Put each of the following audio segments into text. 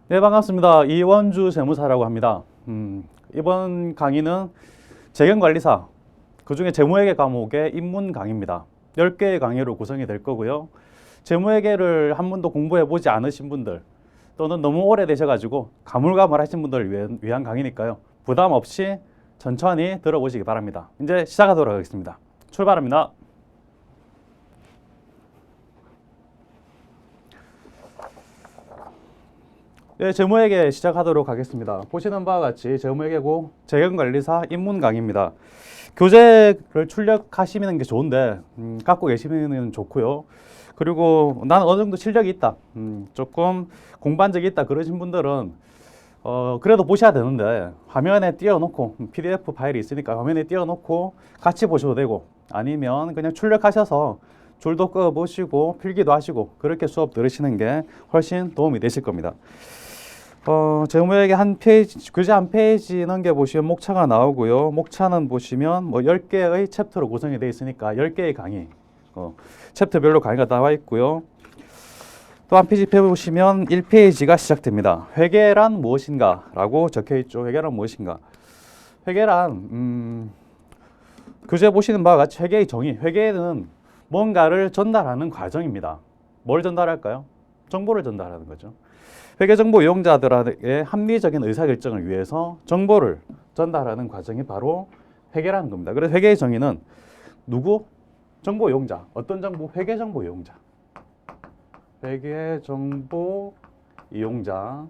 네, 반갑습니다. 이원주 재무사라고 합니다. 이번 강의는 재경관리사, 그중에 재무회계 과목의 입문 강의입니다. 10개의 강의로 구성이 될 거고요. 재무회계를 한 번도 공부해보지 않으신 분들, 또는 너무 오래되셔가지고 가물가물하신 분들을 위한 강의니까요. 부담 없이 천천히 들어보시기 바랍니다. 이제 시작하도록 하겠습니다. 출발합니다. 네, 재무회계 시작하도록 하겠습니다. 보시는 바와 같이 재무회계고 재경관리사 입문 강의입니다. 교재를 출력하시는 게 좋은데 갖고 계시면 좋고요. 그리고 나는 어느 정도 실력이 있다, 조금 공부한 적이 있다 그러신 분들은 그래도 보셔야 되는데 화면에 띄워놓고 PDF 파일이 있으니까 화면에 띄워놓고 같이 보셔도 되고, 아니면 그냥 출력하셔서 줄도 꺼 보시고 필기도 하시고 그렇게 수업 들으시는 게 훨씬 도움이 되실 겁니다. 재무회계 한 페이지, 교재 한 페이지 넘겨보시면 목차가 나오고요. 목차는 보시면 뭐 10개의 챕터로 구성이 되어 있으니까 10개의 강의, 챕터별로 강의가 나와 있고요. 또 한 페이지 펴보시면 1페이지가 시작됩니다. 회계란 무엇인가 라고 적혀 있죠. 회계란 무엇인가. 회계란, 교재 보시는 바와 같이 회계의 정의, 회계는 뭔가를 전달하는 과정입니다. 뭘 전달할까요? 정보를 전달하는 거죠. 회계정보 이용자들에게 합리적인 의사결정을 위해서 정보를 전달하는 과정이 바로 회계라는 겁니다. 그래서 회계의 정의는 누구? 정보 이용자. 어떤 정보? 회계정보 이용자. 회계정보 이용자.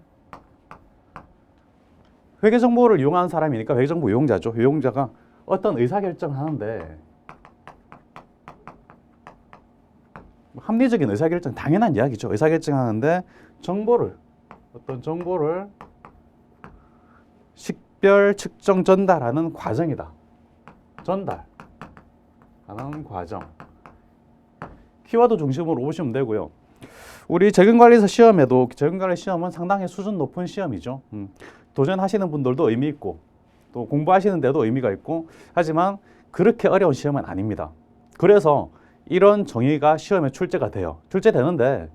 회계정보를 이용하는 사람이니까 회계정보 이용자죠. 이용자가 어떤 의사결정을 하는데, 합리적인 의사결정, 당연한 이야기죠. 의사결정하는데 어떤 정보를 식별, 측정, 전달하는 과정이다. 전달하는 과정. 키워드 중심으로 보시면 되고요. 우리 재경관리사 시험에도, 재경관리 시험은 상당히 수준 높은 시험이죠. 도전하시는 분들도 의미 있고 또 공부하시는 데도 의미가 있고, 하지만 그렇게 어려운 시험은 아닙니다. 그래서 이런 정의가 시험에 출제가 돼요. 출제되는데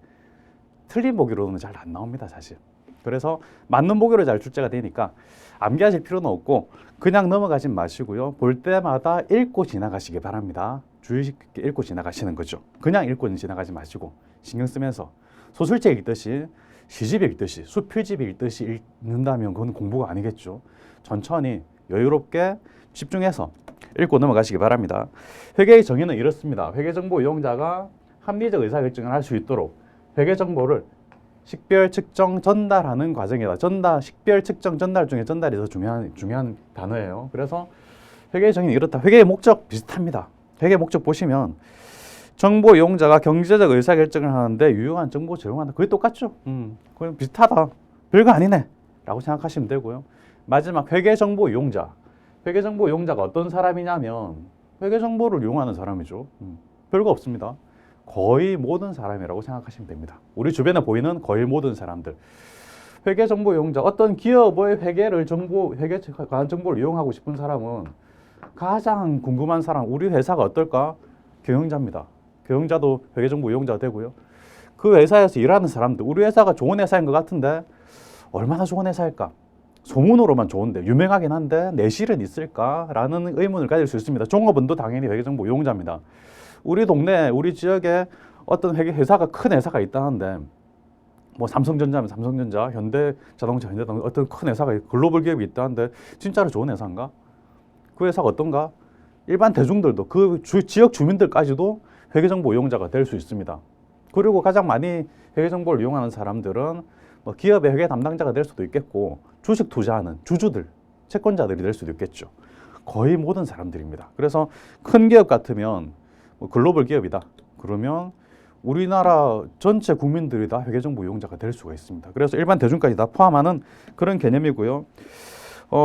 틀린 보기로는 잘 안 나옵니다, 사실. 그래서 맞는 보기로 잘 출제가 되니까 암기하실 필요는 없고 그냥 넘어가지 마시고요. 볼 때마다 읽고 지나가시기 바랍니다. 주의 깊게 읽고 지나가시는 거죠. 그냥 읽고 지나가지 마시고 신경 쓰면서 소설책 읽듯이, 시집 읽듯이, 수필집 읽듯이 읽는다면 그건 공부가 아니겠죠. 천천히 여유롭게 집중해서 읽고 넘어가시기 바랍니다. 회계의 정의는 이렇습니다. 회계정보 이용자가 합리적 의사결정을 할 수 있도록 회계정보를 식별, 측정, 전달하는 과정이다. 식별, 측정, 전달 중에 전달이 더 중요한 단어예요. 그래서 회계의 정의는 이렇다. 회계의 목적 비슷합니다. 회계의 목적 보시면 정보 이용자가 경제적 의사결정을 하는데 유용한 정보 제공한다. 그게 똑같죠. 그냥 비슷하다. 별거 아니네 라고 생각하시면 되고요. 마지막 회계정보 이용자. 회계정보 이용자가 어떤 사람이냐면 회계정보를 이용하는 사람이죠. 별거 없습니다. 거의 모든 사람이라고 생각하시면 됩니다. 우리 주변에 보이는 거의 모든 사람들. 회계정보 이용자, 어떤 기업의 회계 관한 정보를 이용하고 싶은 사람은 가장 궁금한 사람, 우리 회사가 어떨까? 경영자입니다. 경영자도 회계정보 이용자가 되고요. 그 회사에서 일하는 사람들, 우리 회사가 좋은 회사인 것 같은데 얼마나 좋은 회사일까? 소문으로만 좋은데, 유명하긴 한데 내실은 있을까라는 의문을 가질 수 있습니다. 종업원도 당연히 회계정보 이용자입니다. 우리 동네, 우리 지역에 어떤 회사가 큰 회사가 있다는데, 뭐 삼성전자면 삼성전자, 현대자동차, 현대자동차, 어떤 큰 회사가 글로벌 기업이 있다는데 진짜로 좋은 회사인가? 그 회사가 어떤가? 일반 대중들도, 그 지역 주민들까지도 회계정보 이용자가 될 수 있습니다. 그리고 가장 많이 회계정보를 이용하는 사람들은 뭐 기업의 회계 담당자가 될 수도 있겠고, 주식 투자하는 주주들, 채권자들이 될 수도 있겠죠. 거의 모든 사람들입니다. 그래서 큰 기업 같으면 글로벌 기업이다. 그러면 우리나라 전체 국민들이 다 회계정보 이용자가 될 수가 있습니다. 그래서 일반 대중까지 다 포함하는 그런 개념이고요.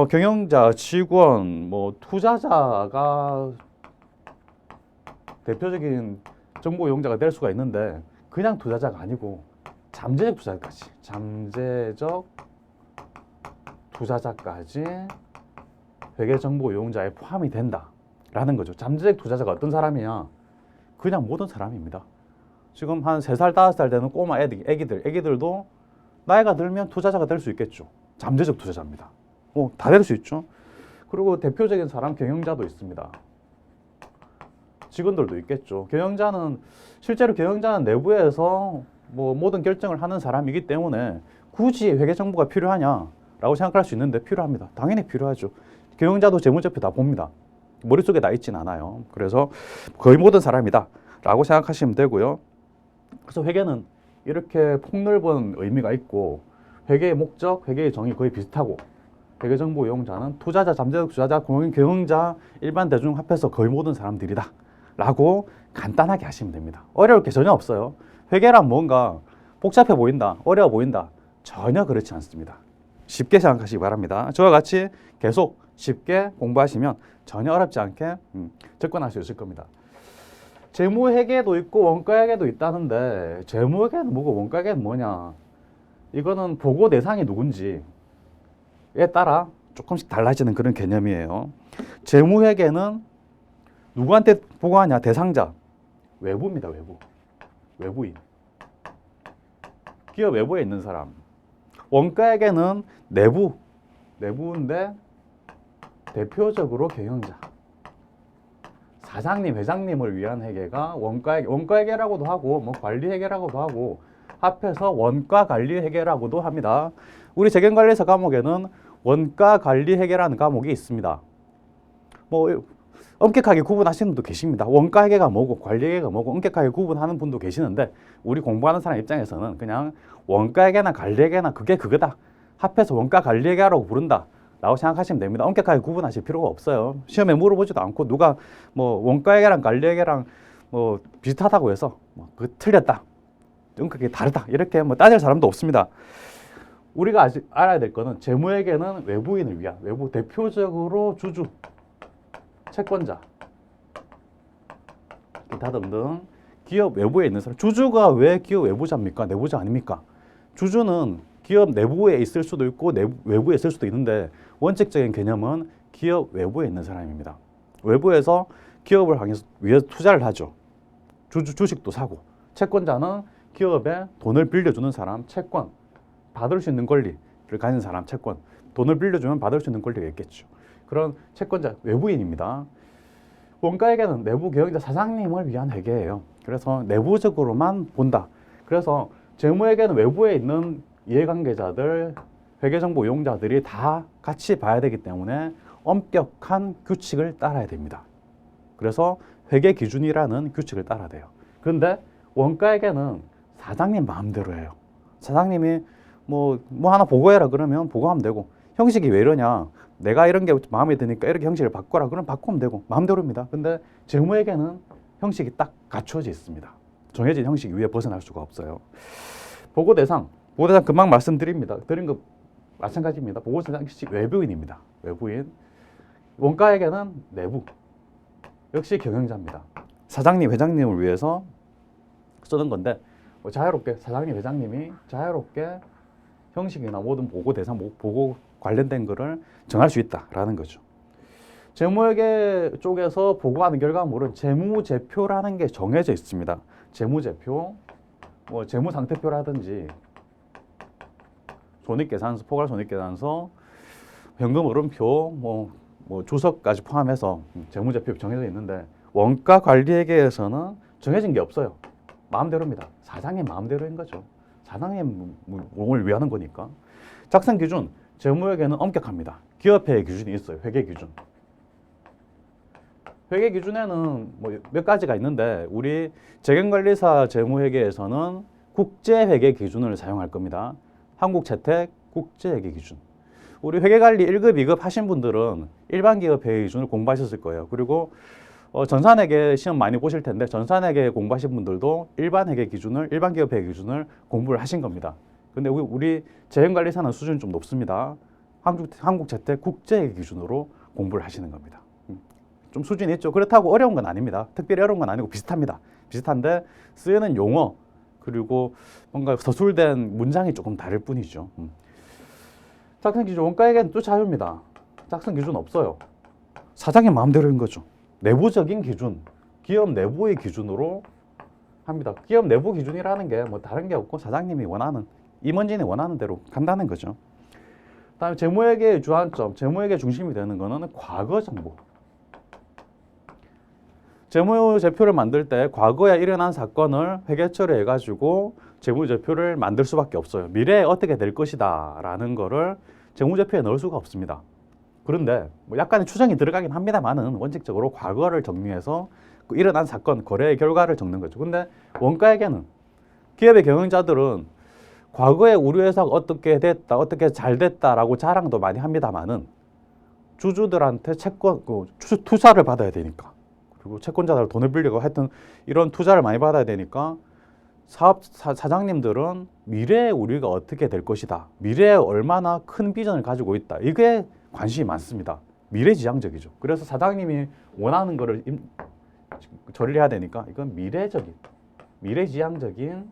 경영자, 직원, 뭐 투자자가 대표적인 정보 이용자가 될 수가 있는데, 그냥 투자자가 아니고 잠재적 투자자까지 회계정보 이용자에 포함이 된다라는 거죠. 잠재적 투자자가 어떤 사람이냐? 그냥 모든 사람입니다. 지금 한 3살, 5살 되는 꼬마 애기들도 나이가 들면 투자자가 될 수 있겠죠. 잠재적 투자자입니다. 다 될 수 있죠. 그리고 대표적인 사람 경영자도 있습니다. 직원들도 있겠죠. 실제로 경영자는 내부에서 뭐 모든 결정을 하는 사람이기 때문에 굳이 회계 정보가 필요하냐라고 생각할 수 있는데 필요합니다. 당연히 필요하죠. 경영자도 재무제표 다 봅니다. 머릿속에 나 있진 않아요. 그래서 거의 모든 사람이다 라고 생각하시면 되고요. 그래서 회계는 이렇게 폭넓은 의미가 있고 회계의 목적, 회계의 정의 거의 비슷하고 회계정보 이용자는 투자자, 잠재적 투자자, 경영자, 일반 대중 합해서 거의 모든 사람들이다 라고 간단하게 하시면 됩니다. 어려울 게 전혀 없어요. 회계란 뭔가 복잡해 보인다, 어려워 보인다, 전혀 그렇지 않습니다. 쉽게 생각하시기 바랍니다. 저와 같이 계속 쉽게 공부하시면 전혀 어렵지 않게 접근할 수 있을 겁니다. 재무회계도 있고 원가회계도 있다는데 재무회계는 뭐고 원가회계는 뭐냐? 이거는 보고 대상이 누군지에 따라 조금씩 달라지는 그런 개념이에요. 재무회계는 누구한테 보고하냐? 대상자. 외부입니다. 외부인. 기업 외부에 있는 사람. 원가회계는 내부인데 대표적으로 경영자. 사장님, 회장님을 위한 회계가 원가회계라고도 하고 뭐 관리회계라고도 하고 합해서 원가관리회계라고도 합니다. 우리 재경관리사 과목에는 원가관리회계라는 과목이 있습니다. 뭐 엄격하게 구분하시는 분도 계십니다. 원가회계가 뭐고 관리회계가 뭐고 엄격하게 구분하는 분도 계시는데 우리 공부하는 사람 입장에서는 그냥 원가회계나 관리회계나 그게 그거다. 합해서 원가관리회계라고 부른다. 라고 생각하시면 됩니다. 엄격하게 구분하실 필요가 없어요. 시험에 물어보지도 않고 누가 뭐 원가회계랑 관리회계랑 뭐 비슷하다고 해서 그 틀렸다. 그게 다르다. 이렇게 뭐 따질 사람도 없습니다. 우리가 아직 알아야 될 거는 재무회계는 외부인을 위한 외부 대표적으로 주주, 채권자, 기타 등등 기업 외부에 있는 사람. 주주가 왜 기업 외부자입니까? 내부자 아닙니까? 주주는 기업 내부에 있을 수도 있고 외부에 있을 수도 있는데 원칙적인 개념은 기업 외부에 있는 사람입니다. 외부에서 기업을 위해서 투자를 하죠. 주식도 사고. 채권자는 기업에 돈을 빌려주는 사람, 채권. 받을 수 있는 권리를 가진 사람, 채권. 돈을 빌려주면 받을 수 있는 권리가 있겠죠. 그런 채권자, 외부인입니다. 원가회계는 내부 경영자 사장님을 위한 회계예요. 그래서 내부적으로만 본다. 그래서 재무회계는 외부에 있는 이해관계자들, 회계정보 이용자들이 다 같이 봐야 되기 때문에 엄격한 규칙을 따라야 됩니다. 그래서 회계기준이라는 규칙을 따라야 돼요. 그런데 원가회계는 사장님 마음대로 해요. 사장님이 뭐 하나 보고해라 그러면 보고하면 되고, 형식이 왜 이러냐, 내가 이런 게 마음에 드니까 이렇게 형식을 바꿔라 그러면 바꾸면 되고 마음대로입니다. 근데 재무회계는 형식이 딱 갖춰져 있습니다. 정해진 형식 위에 벗어날 수가 없어요. 보고대상 금방 말씀드립니다. 드린 거 마찬가지입니다. 보고대상 역시 외부인입니다. 외부인. 원가회계는 내부. 역시 경영자입니다. 사장님, 회장님을 위해서 쓰는 건데 자유롭게 사장님, 회장님이 자유롭게 형식이나 모든 보고 대상, 보고 관련된 거를 정할 수 있다라는 거죠. 재무회계 쪽에서 보고하는 결과물은 재무제표라는 게 정해져 있습니다. 재무제표, 뭐 재무상태표라든지 손익계산서, 포괄손익계산서, 현금흐름표, 뭐 주석까지 포함해서 재무제표 정해져 있는데 원가관리회계에서는 정해진 게 없어요. 마음대로입니다. 사장님 마음대로인 거죠. 사장님을 위하는 거니까. 작성 기준, 재무회계는 엄격합니다. 기업회의 기준이 있어요. 회계 기준. 회계 기준에는 뭐 몇 가지가 있는데 우리 재경관리사 재무회계에서는 국제회계 기준을 사용할 겁니다. 한국채택 국제회계 기준. 우리 회계관리 1급, 2급 하신 분들은 일반 기업 회계 기준을 공부하셨을 거예요. 그리고 전산회계 시험 많이 보실 텐데 전산회계 공부하신 분들도 일반 회계 기준을, 일반 기업 회계 기준을 공부를 하신 겁니다. 근데 우리 재경관리사는 수준이 좀 높습니다. 한국채택 국제회계 기준으로 공부를 하시는 겁니다. 좀 수준이 있죠. 그렇다고 어려운 건 아닙니다. 특별히 어려운 건 아니고 비슷합니다. 비슷한데 쓰이는 용어 그리고 뭔가 서술된 문장이 조금 다를 뿐이죠. 작성 기준, 원가회계는 또 자유입니다. 작성 기준 없어요. 사장님 마음대로인 거죠. 내부적인 기준, 기업 내부의 기준으로 합니다. 기업 내부 기준이라는 게 뭐 다른 게 없고 사장님이 원하는 임원진이 원하는 대로 간다는 거죠. 다음에 재무회계의 주안점, 재무회계 중심이 되는 거는 과거 정보. 재무제표를 만들 때 과거에 일어난 사건을 회계 처리해가지고 재무제표를 만들 수밖에 없어요. 미래에 어떻게 될 것이다 라는 거를 재무제표에 넣을 수가 없습니다. 그런데 뭐 약간의 추정이 들어가긴 합니다만은 원칙적으로 과거를 정리해서 그 일어난 사건, 거래의 결과를 적는 거죠. 근데 원가회계는 기업의 경영자들은 과거에 우리 회사가 어떻게 됐다, 어떻게 잘 됐다라고 자랑도 많이 합니다만은 주주들한테 채권, 투자를 받아야 되니까, 그리고 채권자들 돈을 빌리고 하여튼 이런 투자를 많이 받아야 되니까 사장님들은 미래에 우리가 어떻게 될 것이다, 미래에 얼마나 큰 비전을 가지고 있다, 이게 관심이 많습니다. 미래지향적이죠. 그래서 사장님이 원하는 거를 처리해야 되니까 이건 미래적인, 미래지향적인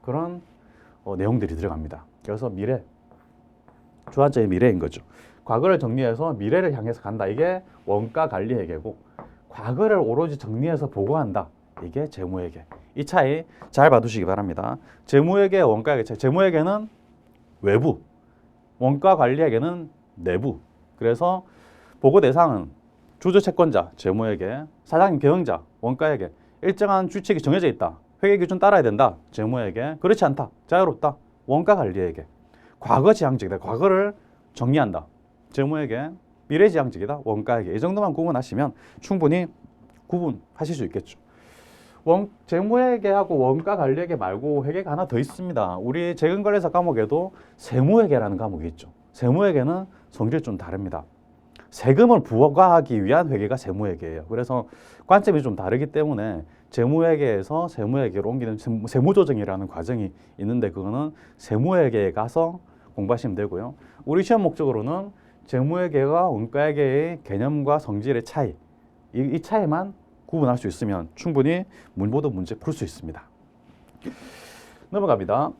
그런 내용들이 들어갑니다. 그래서 미래, 주안점이 미래인 거죠. 과거를 정리해서 미래를 향해서 간다. 이게 원가 관리 회계고, 과거를 오로지 정리해서 보고한다. 이게 재무회계. 이 차이 잘 봐두시기 바랍니다. 재무회계, 원가회계 차이. 재무회계는 외부, 원가 관리 회계는 내부. 그래서 보고 대상은 주주 채권자, 재무회계, 사장님 경영자, 원가회계. 일정한 규칙이 정해져 있다. 회계 기준 따라야 된다. 재무회계. 그렇지 않다. 자유롭다. 원가 관리 회계. 과거 지향적이다. 과거를 정리한다. 재무회계. 미래 지향적이다. 원가회계. 이 정도만 구분하시면 충분히 구분하실 수 있겠죠. 재무회계하고 원가 관리 회계 말고 회계가 하나 더 있습니다. 우리 재건거래사 과목에도 세무회계라는 과목이 있죠. 세무회계는 성질이 좀 다릅니다. 세금을 부과하기 위한 회계가 세무회계예요. 그래서 관점이 좀 다르기 때문에 재무회계에서 세무회계로 옮기는 세무조정이라는 과정이 있는데, 그거는 세무회계에 가서 공부하시면 되고요. 우리 시험 목적으로는 재무회계와 원가회계의 개념과 성질의 차이, 이 차이만 구분할 수 있으면 충분히 모든 문제 풀 수 있습니다. 넘어갑니다.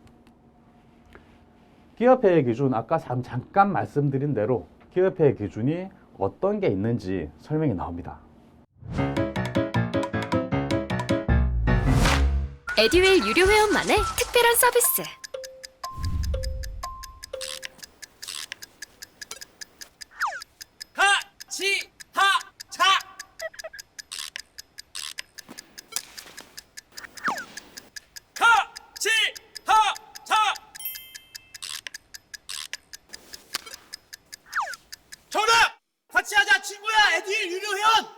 기업회계 기준, 아까 잠깐 말씀드린 대로 기업회계 기준이 어떤 게 있는지 설명이 나옵니다. 에듀윌 유료 회원만의 특별한 서비스. 하치하차 하치하차 정답! 같이 하자 친구야. 에듀윌 유료 회원.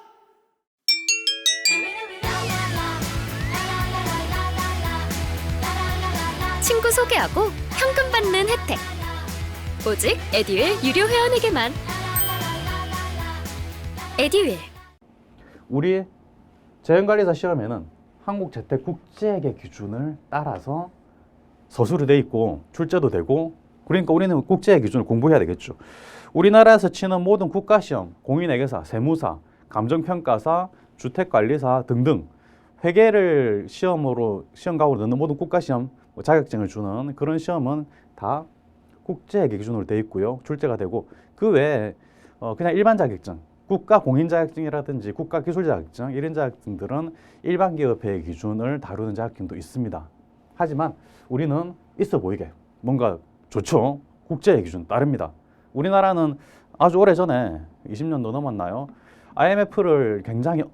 친구 소개하고 현금 받는 혜택. 오직 에듀윌 유료 회원에게만. 에듀윌. 우리 재건관리사 시험에는 한국재택국제회계 기준을 따라서 서술이 돼 있고 출제도 되고, 그러니까 우리는 국제회계 기준을 공부해야 되겠죠. 우리나라에서 치는 모든 국가시험, 공인회계사, 세무사, 감정평가사, 주택관리사 등등 회계를 시험으로 시험각으로 넣는 모든 국가시험, 자격증을 주는 그런 시험은 다 국제회계 기준으로 되어 있고요. 출제가 되고, 그 외에 그냥 일반 자격증, 국가 공인 자격증이라든지 국가 기술 자격증, 이런 자격증들은 일반 기업회계 기준을 다루는 자격증도 있습니다. 하지만 우리는 있어 보이게 뭔가 좋죠. 국제회계 기준 따릅니다. 우리나라는 아주 오래전에 20년도 넘었나요? IMF를 굉장히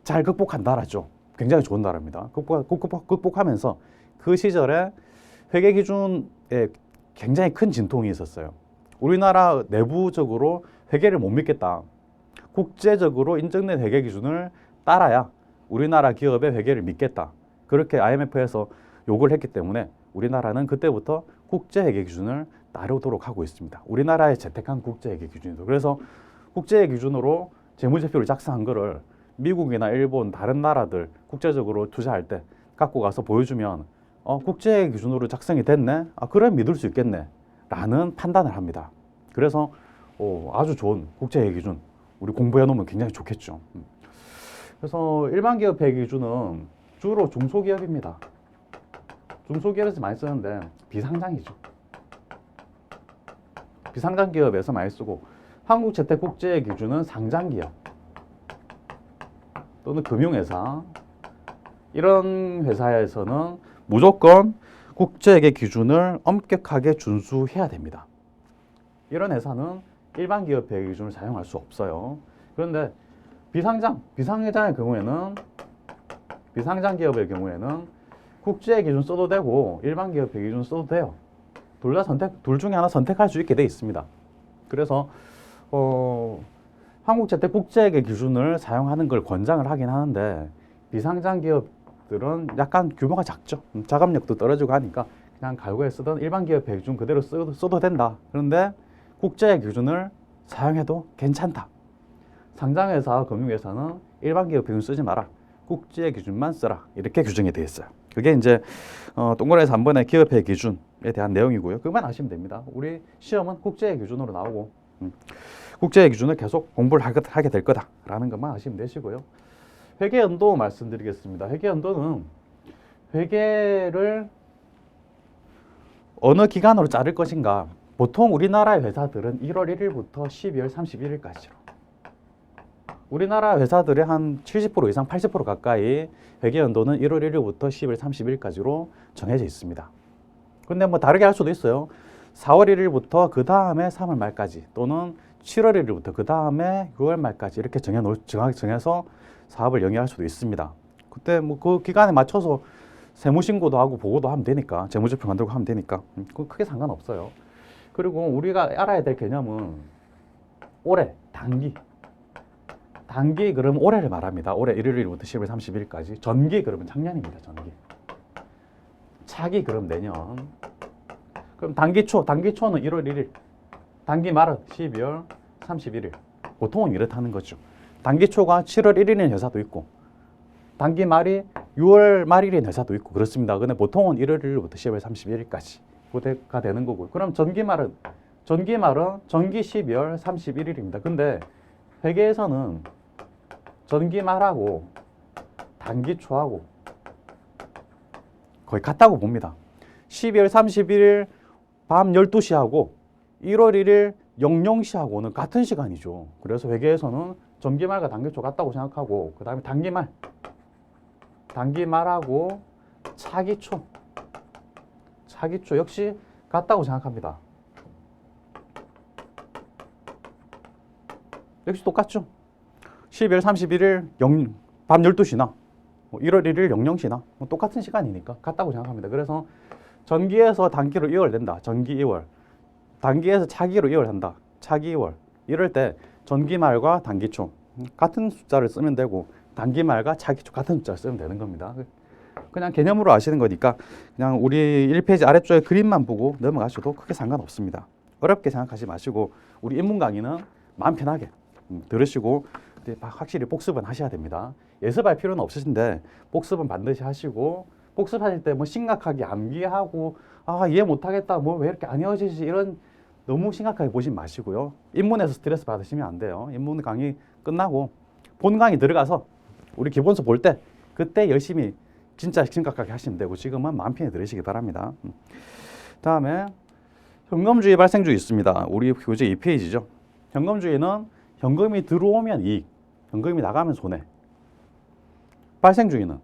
잘 극복한 나라죠. 굉장히 좋은 나라입니다. 극복하면서 그 시절에 회계 기준에 굉장히 큰 진통이 있었어요. 우리나라 내부적으로 회계를 못 믿겠다. 국제적으로 인정된 회계 기준을 따라야 우리나라 기업의 회계를 믿겠다. 그렇게 IMF에서 요구를 했기 때문에 우리나라는 그때부터 국제회계 기준을 따르도록 하고 있습니다. 우리나라의 채택한 국제회계 기준이죠. 그래서 국제회계 기준으로 재무제표를 작성한 거를 미국이나 일본, 다른 나라들 국제적으로 투자할 때 갖고 가서 보여주면 국제회계 기준으로 작성이 됐네? 그래 믿을 수 있겠네? 라는 판단을 합니다. 그래서 아주 좋은 국제회계 기준 우리 공부해 놓으면 굉장히 좋겠죠. 그래서 일반 기업 회계 기준은 주로 중소기업입니다. 중소기업에서 많이 쓰는데 비상장이죠. 비상장 기업에서 많이 쓰고, 한국재택국제회계 기준은 상장기업 또는 금융회사, 이런 회사에서는 무조건 국제회계 기준을 엄격하게 준수해야 됩니다. 이런 회사는 일반 기업 회계 기준을 사용할 수 없어요. 그런데 비상장의 경우에는 비상장 기업의 경우에는 국제 기준 써도 되고 일반 기업 회계 기준 써도 돼요. 둘 중에 하나 선택할 수 있게 돼 있습니다. 그래서 한국재택 국제회계 기준을 사용하는 걸 권장을 하긴 하는데 비상장 기업들은 약간 규모가 작죠. 자금력도 떨어지고 하니까 그냥 갈고에 쓰던 일반 기업 회계 기준 그대로 써도 된다. 그런데 국제회계 기준을 사용해도 괜찮다. 상장회사, 금융회사는 일반 기업 기준 쓰지 마라. 국제 기준만 써라. 이렇게 규정이 되어 있어요. 그게 이제 동그라미에서 3번의 기업회 기준에 대한 내용이고요. 그것만 아시면 됩니다. 우리 시험은 국제 기준으로 나오고 국제 기준을 계속 공부를 하게 될 거다라는 것만 아시면 되시고요. 회계 연도 말씀드리겠습니다. 회계 연도는 회계를 어느 기간으로 자를 것인가. 보통 우리나라의 회사들은 1월 1일부터 12월 31일까지로. 우리나라 회사들의 한 70% 이상 80% 가까이 회계 연도는 1월 1일부터 10월 30일까지로 정해져 있습니다. 근데 뭐 다르게 할 수도 있어요. 4월 1일부터 그 다음에 3월 말까지 또는 7월 1일부터 그 다음에 6월 말까지 이렇게 정하게 정해서 사업을 영위할 수도 있습니다. 그때 뭐 그 기간에 맞춰서 세무신고도 하고 보고도 하면 되니까 재무제표 만들고 하면 되니까 그 크게 상관없어요. 그리고 우리가 알아야 될 개념은 올해, 단기 그러면 올해를 말합니다. 올해 1월 1일부터 10월 30일까지. 전기 그러면 작년입니다. 전기. 차기 그럼 내년. 그럼 단기초는 1월 1일. 단기 말은 12월 31일. 보통은 이렇다는 거죠. 단기초가 7월 1일인 회사도 있고 단기 말이 6월 말일인 회사도 있고 그렇습니다. 근데 보통은 1월 1일부터 10월 31일까지가 되는 거고요. 그럼 전기 말은 전기 12월 31일입니다. 근데 회계에서는 전기 말하고 단기 초하고 거의 같다고 봅니다. 12월 31일 밤 12시하고 1월 1일 00시하고는 같은 시간이죠. 그래서 회계에서는 전기 말과 단기 초 같다고 생각하고 그 다음에 단기 말하고 차기 초 역시 같다고 생각합니다. 역시 똑같죠. 12월 31일 밤 12시나 1월 1일 00시나 똑같은 시간이니까 같다고 생각합니다. 그래서 전기에서 단기로 이월된다. 전기 이월. 단기에서 차기로 이월한다. 차기 이월. 이럴 때 전기말과 단기초 같은 숫자를 쓰면 되고 단기말과 차기초 같은 숫자를 쓰면 되는 겁니다. 그냥 개념으로 아시는 거니까 그냥 우리 1페이지 아래쪽에 그림만 보고 넘어가셔도 크게 상관없습니다. 어렵게 생각하지 마시고 우리 인문 강의는 마음 편하게 들으시고 확실히 복습은 하셔야 됩니다. 예습할 필요는 없으신데 복습은 반드시 하시고 복습하실 때 뭐 심각하게 암기하고 이해 못하겠다 뭐 왜 이렇게 안 외워지지 이런 너무 심각하게 보지 마시고요. 인문에서 스트레스 받으시면 안 돼요. 인문 강의 끝나고 본 강의 들어가서 우리 기본서 볼 때 그때 열심히 진짜 심각하게 하시면 되고 지금은 마음 편히 들으시기 바랍니다. 다음에 현금주의 발생주의 있습니다. 우리 교재 2페이지죠. 현금주의는 현금이 들어오면 이익, 현금이 나가면 손해. 발생주의는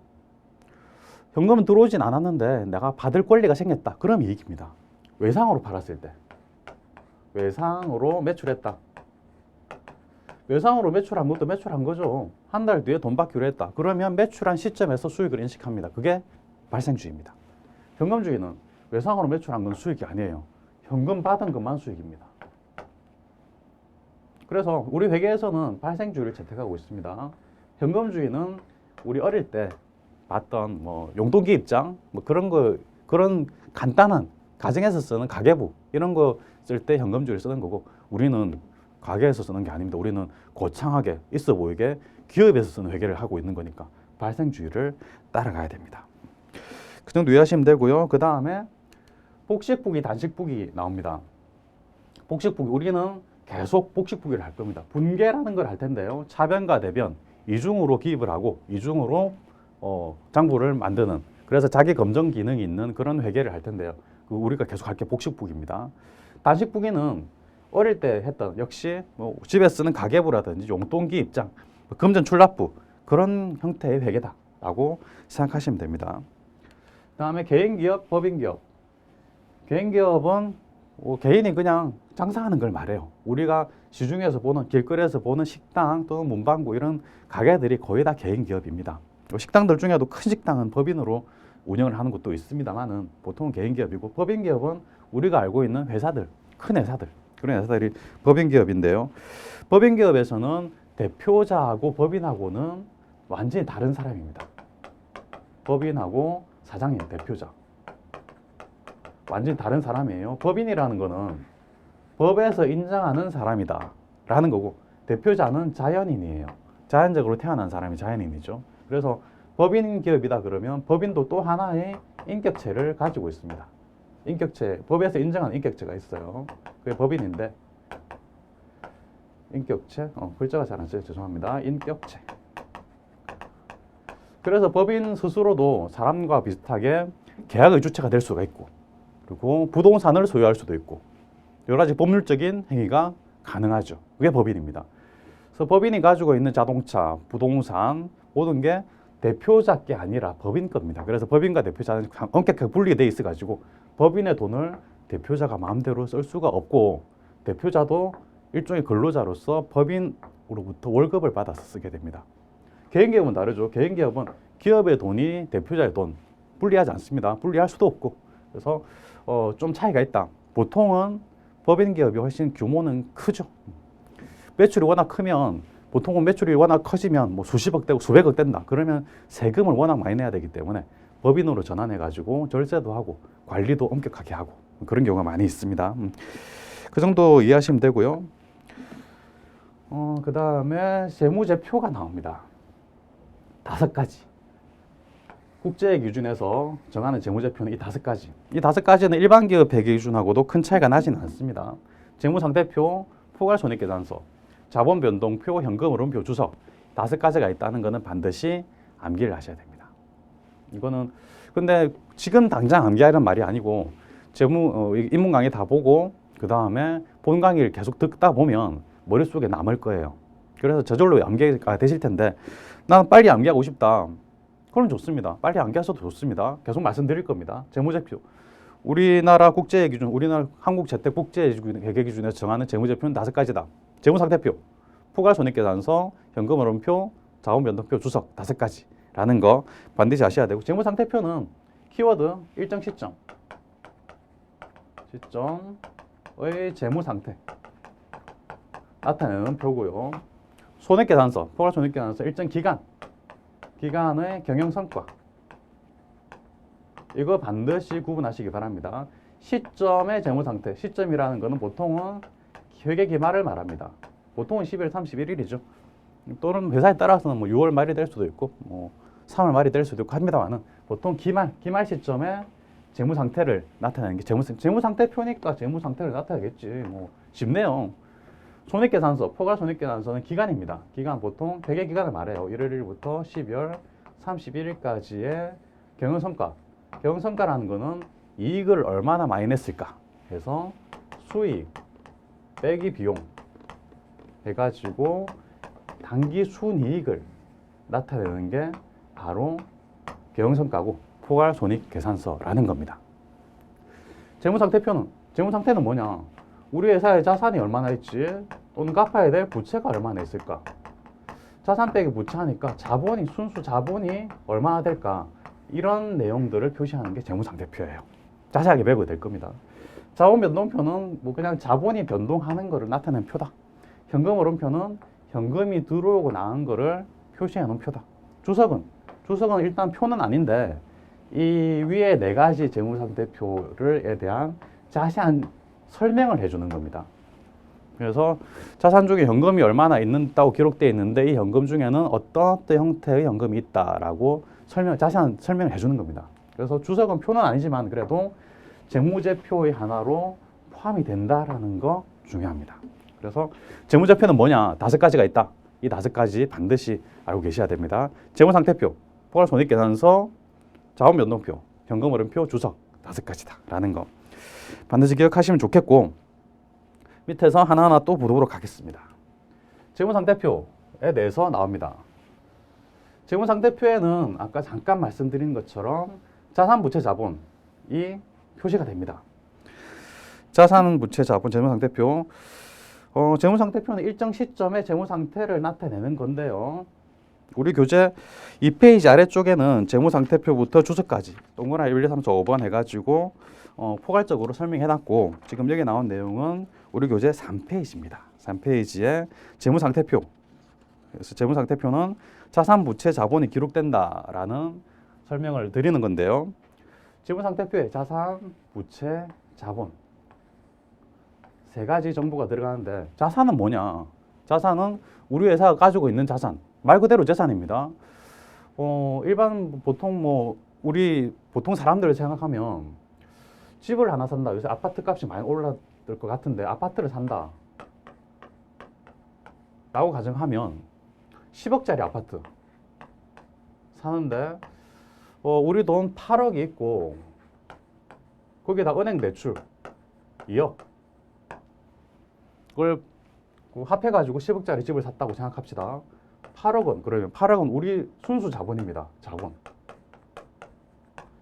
현금은 들어오진 않았는데 내가 받을 권리가 생겼다. 그럼 이익입니다. 외상으로 팔았을 때. 외상으로 매출했다. 외상으로 매출한 것도 매출한 거죠. 한 달 뒤에 돈 받기로 했다. 그러면 매출한 시점에서 수익을 인식합니다. 그게 발생주의입니다. 현금주의는 외상으로 매출한 건 수익이 아니에요. 현금 받은 것만 수익입니다. 그래서 우리 회계에서는 발생주의를 채택하고 있습니다. 현금주의는 우리 어릴 때 봤던 뭐 용돈기 입장 뭐 그런 간단한 가정에서 쓰는 가계부 이런 거 쓸 때 현금주의를 쓰는 거고 우리는 가게에서 쓰는 게 아닙니다. 우리는 거창하게 있어 보이게 기업에서 쓰는 회계를 하고 있는 거니까 발생주의를 따라가야 됩니다. 그 정도 이해하시면 되고요. 그 다음에 복식부기, 단식부기 나옵니다. 복식부기 우리는 계속 복식부기를 할 겁니다. 분계라는 걸 할 텐데요. 차변과 대변 이중으로 기입을 하고 이중으로 장부를 만드는 그래서 자기 검증 기능이 있는 그런 회계를 할 텐데요. 우리가 계속 할 게 복식부기입니다. 단식부기는 어릴 때 했던 역시 뭐 집에 쓰는 가계부라든지 용돈기 입장, 금전 출납부 그런 형태의 회계다라고 생각하시면 됩니다. 그다음에 개인기업, 법인기업. 개인기업은 개인이 그냥 장사하는 걸 말해요. 우리가 시중에서 보는 길거리에서 보는 식당 또는 문방구 이런 가게들이 거의 다 개인기업입니다. 식당들 중에도 큰 식당은 법인으로 운영을 하는 곳도 있습니다만은 보통은 개인기업이고 법인기업은 우리가 알고 있는 회사들, 큰 회사들 그런 회사들이 법인기업인데요. 법인기업에서는 대표자하고 법인하고는 완전히 다른 사람입니다. 법인하고 사장님, 대표자 완전히 다른 사람이에요. 법인이라는 거는 법에서 인정하는 사람이다 라는 거고 대표자는 자연인이에요. 자연적으로 태어난 사람이 자연인이죠. 그래서 법인 기업이다 그러면 법인도 또 하나의 인격체를 가지고 있습니다. 인격체, 법에서 인정하는 인격체가 있어요. 그게 법인인데 인격체, 글자가 잘 안 써요. 죄송합니다. 인격체. 그래서 법인 스스로도 사람과 비슷하게 계약의 주체가 될 수가 있고 그리고 부동산을 소유할 수도 있고 여러 가지 법률적인 행위가 가능하죠. 그게 법인입니다. 그래서 법인이 가지고 있는 자동차, 부동산 모든 게 대표자 게 아니라 법인 겁니다. 그래서 법인과 대표자는 엄격하게 분리되어 있어가지고 법인의 돈을 대표자가 마음대로 쓸 수가 없고 대표자도 일종의 근로자로서 법인으로부터 월급을 받아서 쓰게 됩니다. 개인기업은 다르죠. 개인기업은 기업의 돈이 대표자의 돈 분리하지 않습니다. 분리할 수도 없고 그래서 좀 차이가 있다. 보통은 법인기업이 훨씬 규모는 크죠. 매출이 워낙 크면 보통은 매출이 워낙 커지면 뭐 수십억 되고 수백억 된다. 그러면 세금을 워낙 많이 내야 되기 때문에 법인으로 전환해가지고 절세도 하고 관리도 엄격하게 하고 그런 경우가 많이 있습니다. 그 정도 이해하시면 되고요. 그 다음에 재무제표가 나옵니다. 5가지. 국제 기준에서 정하는 재무제표는 이 5가지. 이 5가지는 일반 기업 회계 기준하고도 큰 차이가 나지는 않습니다. 재무상태표, 포괄손익계산서, 자본변동표, 현금흐름표, 주석 5가지가 있다는 것은 반드시 암기를 하셔야 됩니다. 이거는 근데 지금 당장 암기하라는 말이 아니고 입문 강의 다 보고 그 다음에 본 강의를 계속 듣다 보면 머릿속에 남을 거예요. 그래서 저절로 암기가 되실 텐데 나는 빨리 암기하고 싶다. 그럼 좋습니다. 빨리 암기하셔도 좋습니다. 계속 말씀드릴 겁니다. 재무제표. 우리나라 국제 기준, 우리나라 한국재택국제회계 기준에서 정하는 재무제표는 5가지다. 재무상태표, 포괄손익계산서, 현금흐름표, 자본변동표, 주석 5가지라는 거 반드시 아셔야 되고 재무상태표는 키워드 일정 시점의 재무상태 나타내는 표고요. 손익계산서, 포괄손익계산서 일정 기간의 경영성과 이거 반드시 구분하시기 바랍니다. 시점의 재무상태, 시점이라는 것은 보통은 회계 기말을 말합니다. 보통은 12월 31일이죠. 또는 회사에 따라서는 뭐 6월 말이 될 수도 있고 뭐 3월 말이 될 수도 있고 합니다만은 보통 기말 시점에 재무상태를 나타내는 게 재무상태표니까 재무상태를 나타내겠지. 뭐 쉽네요. 손익계산서, 포괄손익계산서는 기간입니다. 기간 보통 회계 기간을 말해요. 1월 1일부터 12월 31일까지의 경영성과. 경영성과라는 거는 이익을 얼마나 많이 냈을까 해서 수익 빼기 비용 해가지고 단기 순이익을 나타내는 게 바로 경영성과고 포괄손익계산서라는 겁니다. 재무상태는 뭐냐? 우리 회사의 자산이 얼마나 있지? 또는 갚아야 될 부채가 얼마나 있을까? 자산 빼기 부채하니까 순수 자본이 얼마나 될까? 이런 내용들을 표시하는 게 재무상태표예요. 자세하게 배우게 될 겁니다. 자본변동표는 뭐 그냥 자본이 변동하는 것을 나타내는 표다. 현금흐름표는 현금이 들어오고 나온 것을 표시해 놓은 표다. 주석은 일단 표는 아닌데 이 위에 4가지 재무상태표에 대한 자세한 설명을 해주는 겁니다. 그래서 자산 중에 현금이 얼마나 있다고 기록되어 있는데 이 현금 중에는 어떤 형태의 현금이 있다라고 자세한 설명을 해주는 겁니다. 그래서 주석은 표는 아니지만 그래도 재무제표의 하나로 포함이 된다라는 거 중요합니다. 그래서 재무제표는 뭐냐? 5가지가 있다. 이 5가지 반드시 알고 계셔야 됩니다. 재무상태표, 포괄손익계산서, 자본변동표, 현금흐름표, 주석 5가지다라는 거 반드시 기억하시면 좋겠고 밑에서 하나하나 또 보도록 하겠습니다. 재무상태표에 대해서 나옵니다. 재무상태표에는 아까 잠깐 말씀드린 것처럼 자산, 부채, 자본이 표시가 됩니다. 자산, 부채, 자본, 재무상태표. 재무상태표는 일정 시점의 재무상태를 나타내는 건데요. 우리 교재 2페이지 아래쪽에는 재무상태표부터 주석까지 동그라미 1, 2, 3, 4, 5번 해가지고 포괄적으로 설명해놨고, 지금 여기 나온 내용은 우리 교재 3페이지입니다. 3페이지에 재무상태표. 그래서 재무상태표는 자산, 부채, 자본이 기록된다라는 설명을 드리는 건데요. 재무상태표에 자산, 부채, 자본 세 가지 정보가 들어가는데, 자산은 뭐냐? 자산은 우리 회사가 가지고 있는 자산, 말 그대로 재산입니다. 일반 보통 우리 보통 사람들을 생각하면 집을 하나 산다. 요새 아파트 값이 많이 올랐을 것 같은데 아파트를 산다 라고 가정하면 10억짜리 아파트 사는데 우리 돈 8억이 있고 거기다 은행 대출 2억, 그걸 합해가지고 10억짜리 집을 샀다고 생각합시다. 8억은 그러면 8억은 우리 순수 자본입니다. 자본.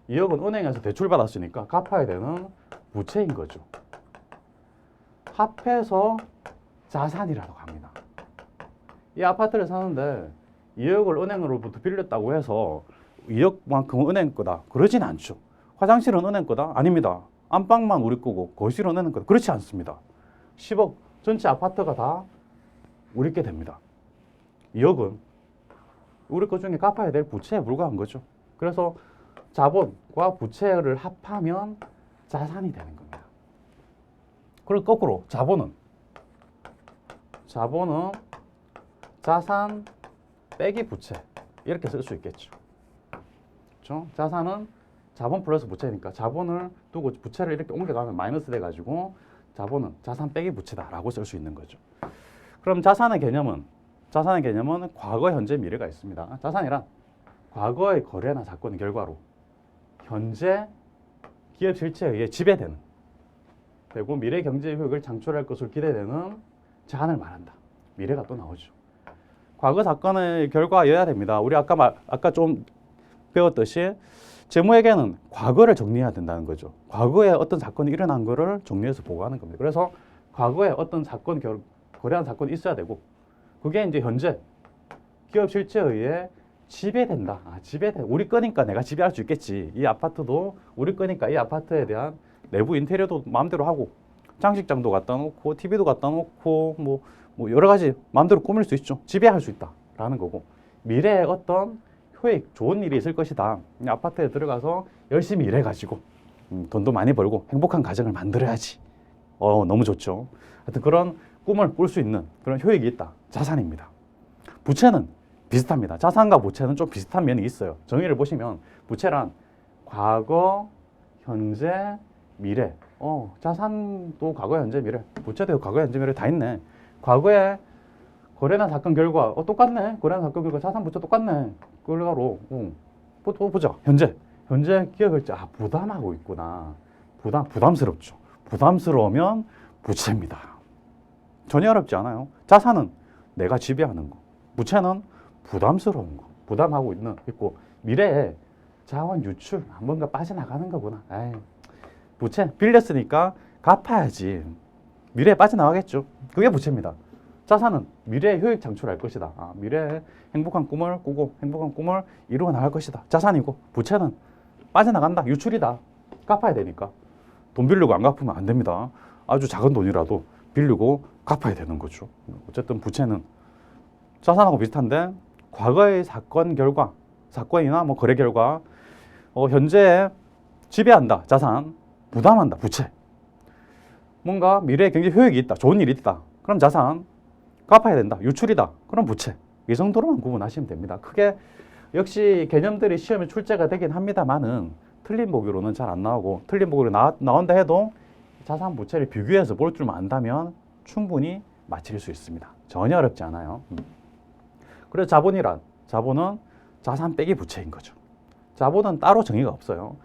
2억은 은행에서 대출 받았으니까 갚아야 되는 부채인 거죠. 합해서 자산이라고 합니다. 이 아파트를 사는데 2억을 은행으로부터 빌렸다고 해서 2억만큼은 은행 거다, 그러진 않죠. 화장실은 은행 거다? 아닙니다. 안방만 우리 거고 거실은 은행 거다, 그렇지 않습니다. 10억 전체 아파트가 다 우리 게 됩니다. 2억은 우리 것 중에 갚아야 될 부채에 불과한 거죠. 그래서 자본과 부채를 합하면 자산이 되는 겁니다. 그리고 거꾸로 자본은 자산 빼기 부채, 이렇게 쓸 수 있겠죠. 그렇죠? 자산은 자본 플러스 부채니까 자본을 두고 부채를 이렇게 옮겨가면 마이너스 돼가지고 자본은 자산 빼기 부채다라고 쓸 수 있는 거죠. 그럼 자산의 개념은 과거, 현재, 미래가 있습니다. 자산이란 과거의 거래나 사건의 결과로 현재 기업 실체에 의해 지배되는, 그리고 미래 경제 효익을 창출할 것으로 기대되는 자산을 말한다. 미래가 또 나오죠. 과거 사건의 결과여야 됩니다. 우리 아까 좀 배웠듯이 재무회계는 과거를 정리해야 된다는 거죠. 과거에 어떤 사건이 일어난 거를 정리해서 보고하는 겁니다. 그래서 과거에 어떤 사건, 거래한 사건이 있어야 되고, 그게 이제 현재 기업 실체에 의해 지배된다. 우리 거니까 내가 지배할 수 있겠지. 이 아파트도 우리 거니까 이 아파트에 대한 내부 인테리어도 마음대로 하고, 장식장도 갖다 놓고, TV도 갖다 놓고, 뭐 여러 가지 마음대로 꾸밀 수 있죠. 지배할 수 있다라는 거고, 미래에 어떤 효익, 좋은 일이 있을 것이다. 이 아파트에 들어가서 열심히 일해가지고 돈도 많이 벌고 행복한 가정을 만들어야지. 너무 좋죠. 하여튼 그런 꿈을 꿀 수 있는 그런 효익이 있다. 자산입니다. 부채는 비슷합니다. 자산과 부채는 좀 비슷한 면이 있어요. 정의를 보시면 부채란 과거, 현재, 미래. 자산도 과거, 현재, 미래. 부채도 과거, 현재, 미래 다 있네. 과거에 거래나 사건 결과 똑같네. 거래나 사건 결과 자산, 부채 똑같네. 결과로 보자. 현재 기업 결제 부담하고 있구나. 부담스럽죠. 부담스러우면 부채입니다. 전혀 어렵지 않아요. 자산은 내가 지배하는 거, 부채는 부담스러운 거, 부담하고 있고, 미래에 자원 유출, 뭔가 빠져나가는 거구나. 부채 빌렸으니까 갚아야지. 미래에 빠져나가겠죠. 그게 부채입니다. 자산은 미래에 효익 창출할 것이다. 미래에 행복한 꿈을 꾸고 행복한 꿈을 이루어 나갈 것이다. 자산이고, 부채는 빠져나간다. 유출이다. 갚아야 되니까. 돈 빌리고 안 갚으면 안 됩니다. 아주 작은 돈이라도 빌리고 갚아야 되는 거죠. 어쨌든 부채는 자산하고 비슷한데, 과거의 사건 결과, 사건이나 거래 결과, 현재에 지배한다. 자산, 부담한다. 부채. 뭔가 미래에 경제 효익이 있다. 좋은 일이 있다. 그럼 자산, 갚아야 된다. 유출이다. 그럼 부채. 이 정도로만 구분하시면 됩니다. 크게 역시 개념들이 시험에 출제가 되긴 합니다만은 틀린 보기로는 잘 안 나오고, 틀린 보기로 나온다 해도 자산, 부채를 비교해서 볼 줄만 안다면 충분히 맞힐 수 있습니다. 전혀 어렵지 않아요. 그래서 자본은 자산 빼기 부채인 거죠. 자본은 따로 정의가 없어요.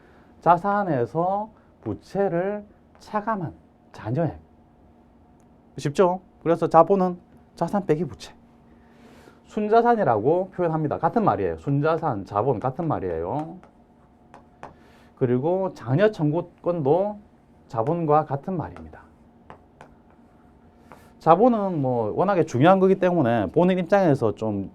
자산에서 부채를 차감한 잔여액. 쉽죠? 그래서 자본은 자산 빼기 부채. 순자산이라고 표현합니다. 같은 말이에요. 순자산, 자본 같은 말이에요. 그리고 자녀 청구권도 자본과 같은 말입니다. 자본은 뭐 워낙에 중요한 거기 때문에 본인 입장에서 좀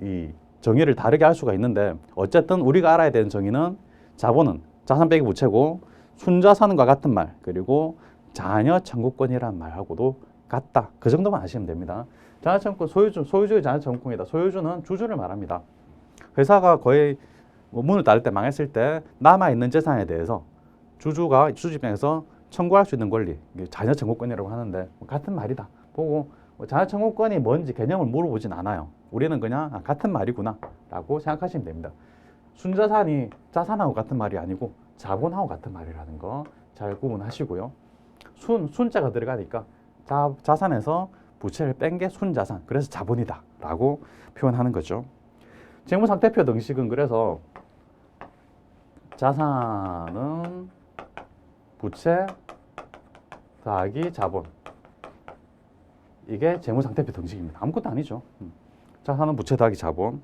이 정의를 다르게 할 수가 있는데 어쨌든 우리가 알아야 되는 정의는 자본은 자산 빼기 부채고 순자산과 같은 말 그리고 자녀 청구권이란 말하고도 같다. 그 정도만 아시면 됩니다. 자녀 청구권 소유주의 자녀 청구권이다. 소유주는 주주를 말합니다. 회사가 거의 뭐 문을 닫을 때 망했을 때 남아있는 재산에 대해서 주주가 주주 입장에서 청구할 수 있는 권리, 자녀 청구권이라고 하는데 같은 말이다. 보고 자녀 청구권이 뭔지 개념을 물어보진 않아요. 우리는 그냥 같은 말이구나 라고 생각하시면 됩니다. 순자산이 자산하고 같은 말이 아니고 자본하고 같은 말이라는 거 잘 구분하시고요. 순자가 들어가니까 자산에서 부채를 뺀 게 순자산, 그래서 자본이다 라고 표현하는 거죠. 재무상태표 등식은 그래서 자산은 부채 더하기 자본, 이게 재무상태표 등식입니다. 아무것도 아니죠. 자산은 부채 더하기 자본.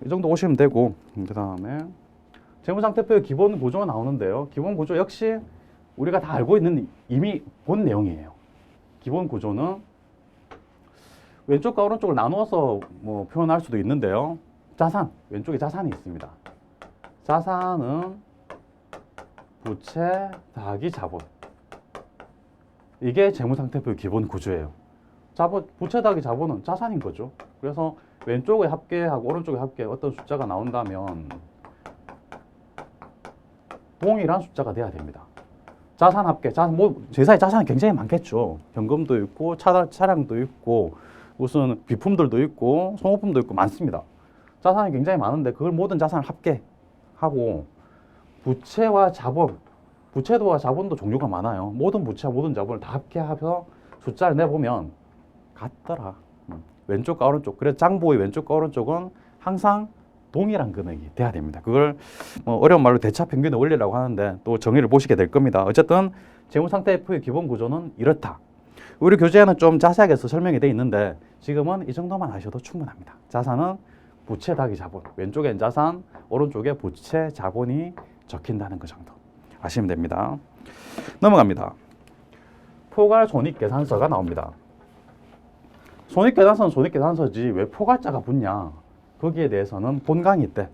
이 정도 오시면 되고, 그 다음에 재무상태표의 기본 구조가 나오는데요. 기본 구조 역시 우리가 다 알고 있는 이미 본 내용이에요. 기본 구조는 왼쪽과 오른쪽을 나누어서 뭐 표현할 수도 있는데요. 자산, 왼쪽에 자산이 있습니다. 자산은 부채 더하기 자본. 이게 재무상태표의 기본 구조예요. 부채 더하기 자본은 자산인 거죠. 그래서 왼쪽에 합계하고 오른쪽에 합계 어떤 숫자가 나온다면 동일한 숫자가 돼야 됩니다. 자산 합계, 회사에 자산이 굉장히 많겠죠. 현금도 있고 차량도 있고 무슨 비품들도 있고 소모품도 있고 많습니다. 자산이 굉장히 많은데 그걸 모든 자산을 합계하고 부채와 자본, 부채도와 자본도 종류가 많아요. 모든 부채와 모든 자본을 다 합계해서 숫자를 내보면 같더라. 왼쪽과 오른쪽. 그래서 장부의 왼쪽과 오른쪽은 항상 동일한 금액이 돼야 됩니다. 그걸 뭐 어려운 말로 대차평균의 원리라고 하는데 또 정의를 보시게 될 겁니다. 어쨌든 재무상태표의 기본 구조는 이렇다. 우리 교재에는 좀 자세하게 설명이 되어 있는데 지금은 이 정도만 하셔도 충분합니다. 자산은 부채 더하기 자본. 왼쪽엔 자산, 오른쪽에 부채, 자본이 적힌다는 그 정도 아시면 됩니다. 넘어갑니다. 포괄 손익계산서가 나옵니다. 손익계산서는 손익계산서지 왜 포괄자가 붙냐? 거기에 대해서는 본 강의 때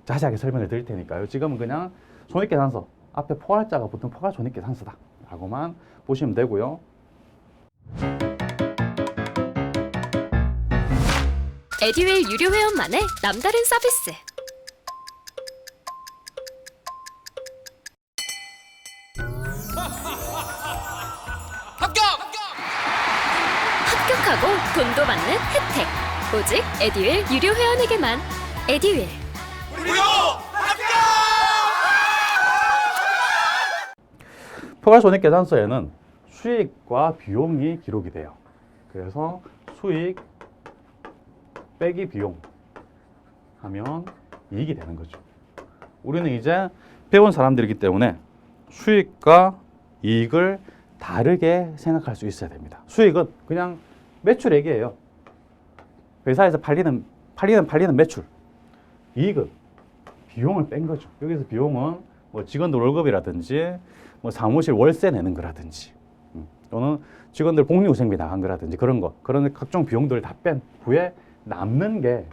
자세하게 설명을 드릴 테니까요. 지금은 그냥 손익계산서 앞에 포괄자가 붙은 포괄 손익계산서다 라고만 보시면 되고요. 에듀윌 유료 회원만의 남다른 서비스. 합격하고 돈도 받는 혜택. 오직 에듀윌 유료 회원에게만. 에듀윌. 무료 합격! 포괄 손익계산서에는 수익과 비용이 기록이 돼요. 그래서 수익 빼기 비용 하면 이익이 되는 거죠. 우리는 이제 배운 사람들이기 때문에 수익과 이익을 다르게 생각할 수 있어야 됩니다. 수익은 그냥 매출액이에요. 회사에서 팔리는 매출. 이익은 비용을 뺀 거죠. 여기서 비용은 뭐 직원들 월급이라든지 뭐 사무실 월세 내는 거라든지 또는 직원들 복리후생비 나간 거라든지 그런 각종 비용들을 다 뺀 후에 남는 게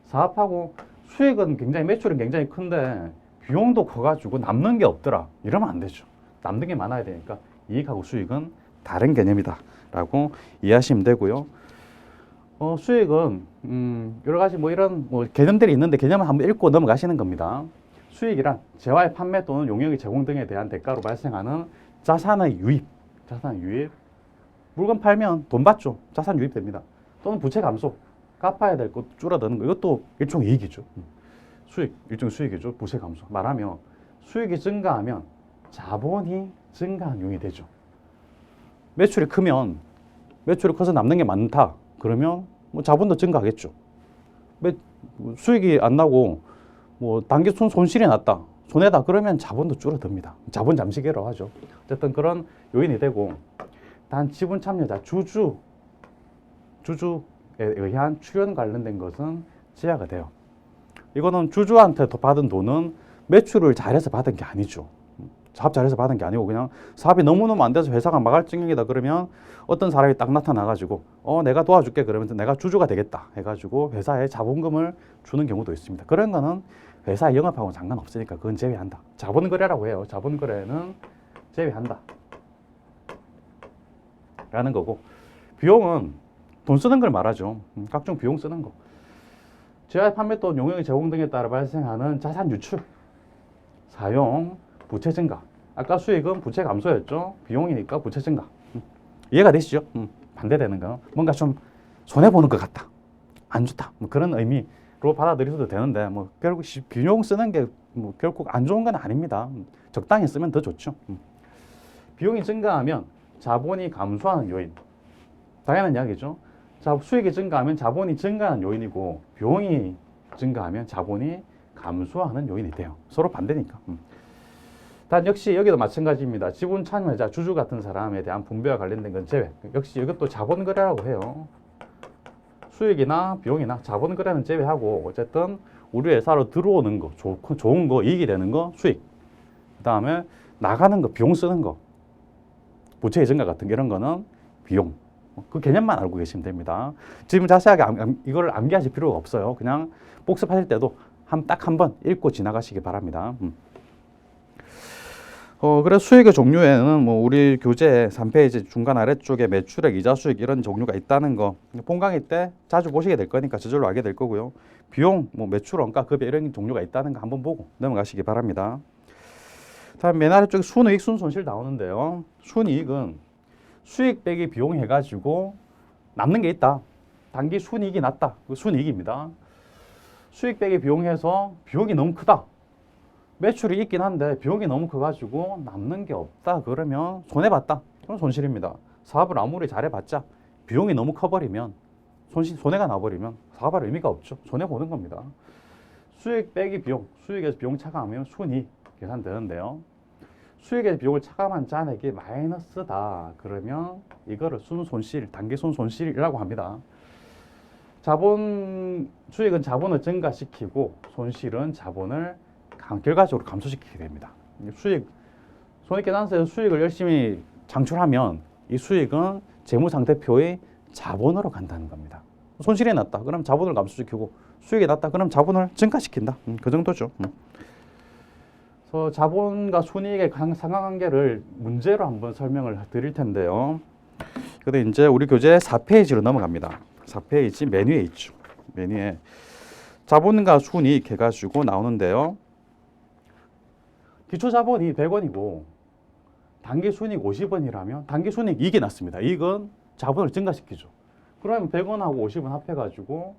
사업하고 수익은 매출은 굉장히 큰데 비용도 커가지고 남는 게 없더라. 이러면 안 되죠. 남는 게 많아야 되니까 이익하고 수익은 다른 개념이다 라고 이해하시면 되고요. 수익은 여러 가지 이런 개념들이 있는데 개념을 한번 읽고 넘어가시는 겁니다. 수익이란 재화의 판매 또는 용역의 제공 등에 대한 대가로 발생하는 자산의 유입. 물건 팔면 돈 받죠. 자산 유입됩니다. 또는 부채 감소. 갚아야 될 것 줄어드는 거. 이것도 일종의 이익이죠. 일종의 수익이죠. 부채 감소. 말하면 수익이 증가하면 자본이 증가한 용이 되죠. 매출이 커서 남는 게 많다. 그러면 자본도 증가하겠죠. 수익이 안 나고 단기 손실이 났다. 손해다. 그러면 자본도 줄어듭니다. 자본 잠식이라고 하죠. 어쨌든 그런 요인이 되고 단 지분 참여자 주주에 의한 출연 관련된 것은 제외가 돼요. 이거는 주주한테 받은 돈은 매출을 잘해서 받은 게 아니죠. 사업 잘해서 받은 게 아니고 그냥 사업이 너무너무 안 돼서 회사가 망할 지경이다 그러면 어떤 사람이 딱 나타나가지고 내가 도와줄게 그러면서 내가 주주가 되겠다 해가지고 회사에 자본금을 주는 경우도 있습니다. 그런 거는 회사 영업하고는 상관없으니까 그건 제외한다. 자본거래라고 해요. 자본거래는 제외한다 라는 거고, 비용은 돈 쓰는 걸 말하죠. 각종 비용 쓰는 거. 제약 판매 또는 용역의 제공 등에 따라 발생하는 자산 유출, 사용, 부채 증가. 아까 수익은 부채 감소였죠. 비용이니까 부채 증가. 이해가 되시죠? 반대되는 거. 뭔가 좀 손해보는 것 같다. 안 좋다. 뭐 그런 의미로 받아들여도 되는데, 뭐 결국 비용 쓰는 게 뭐 결국 안 좋은 건 아닙니다. 적당히 쓰면 더 좋죠. 비용이 증가하면 자본이 감소하는 요인. 당연한 이야기죠. 수익이 증가하면 자본이 증가하는 요인이고, 비용이 증가하면 자본이 감소하는 요인이 돼요. 서로 반대니까. 단 역시 여기도 마찬가지입니다. 지분 참여자, 주주 같은 사람에 대한 분배와 관련된 건 제외. 역시 이것도 자본거래라고 해요. 수익이나 비용이나 자본거래는 제외하고 어쨌든 우리 회사로 들어오는 거, 좋은 거, 이익이 되는 거, 수익. 그 다음에 나가는 거, 비용 쓰는 거, 부채의 증가 같은 게 이런 거는 비용. 그 개념만 알고 계시면 됩니다. 지금 자세하게 이걸 암기하실 필요가 없어요. 그냥 복습하실 때도 딱 한 번 읽고 지나가시기 바랍니다. 그래서 수익의 종류에는 뭐 우리 교재 3페이지 중간 아래쪽에 매출액, 이자 수익 이런 종류가 있다는 거 본강의 때 자주 보시게 될 거니까 저절로 알게 될 거고요. 비용, 뭐 매출, 원가, 급여 이런 종류가 있다는 거 한번 보고 넘어가시기 바랍니다. 다음 맨 아래쪽에 순이익, 순손실 나오는데요. 순이익은 수익 빼기 비용 해가지고 남는 게 있다. 단기 순이익이 났다. 그 순이익입니다. 수익 빼기 비용해서 비용이 너무 크다. 매출이 있긴 한데 비용이 너무 커가지고 남는 게 없다 그러면 손해봤다. 그럼 손실입니다. 사업을 아무리 잘해봤자 비용이 너무 커버리면 손해가 나버리면 사업할 의미가 없죠. 손해보는 겁니다. 수익 빼기 비용, 수익에서 비용 차감하면 순이익 계산되는데요. 수익에서 비용을 차감한 잔액이 마이너스다 그러면 이거를 순손실, 단기 순손실이라고 합니다. 수익은 자본을 증가시키고 손실은 자본을 결과적으로 감소시키게 됩니다. 손익계산서에서 수익을 열심히 창출하면 이 수익은 재무상태표의 자본으로 간다는 겁니다. 손실이 났다. 그럼 자본을 감소시키고 수익이 났다. 그럼 자본을 증가시킨다. 그 정도죠. 그래서 자본과 순이익의 상관관계를 문제로 한번 설명을 드릴 텐데요. 근데 이제 우리 교재 4페이지로 넘어갑니다. 4페이지 맨 위에 있죠. 맨 위에 자본과 순이익 해가지고 나오는데요. 기초자본이 100원이고 단기 순이익 50원이라면 단기 순이익 이익이 났습니다. 이익은 자본을 증가시키죠. 그러면 100원하고 50원 합해가지고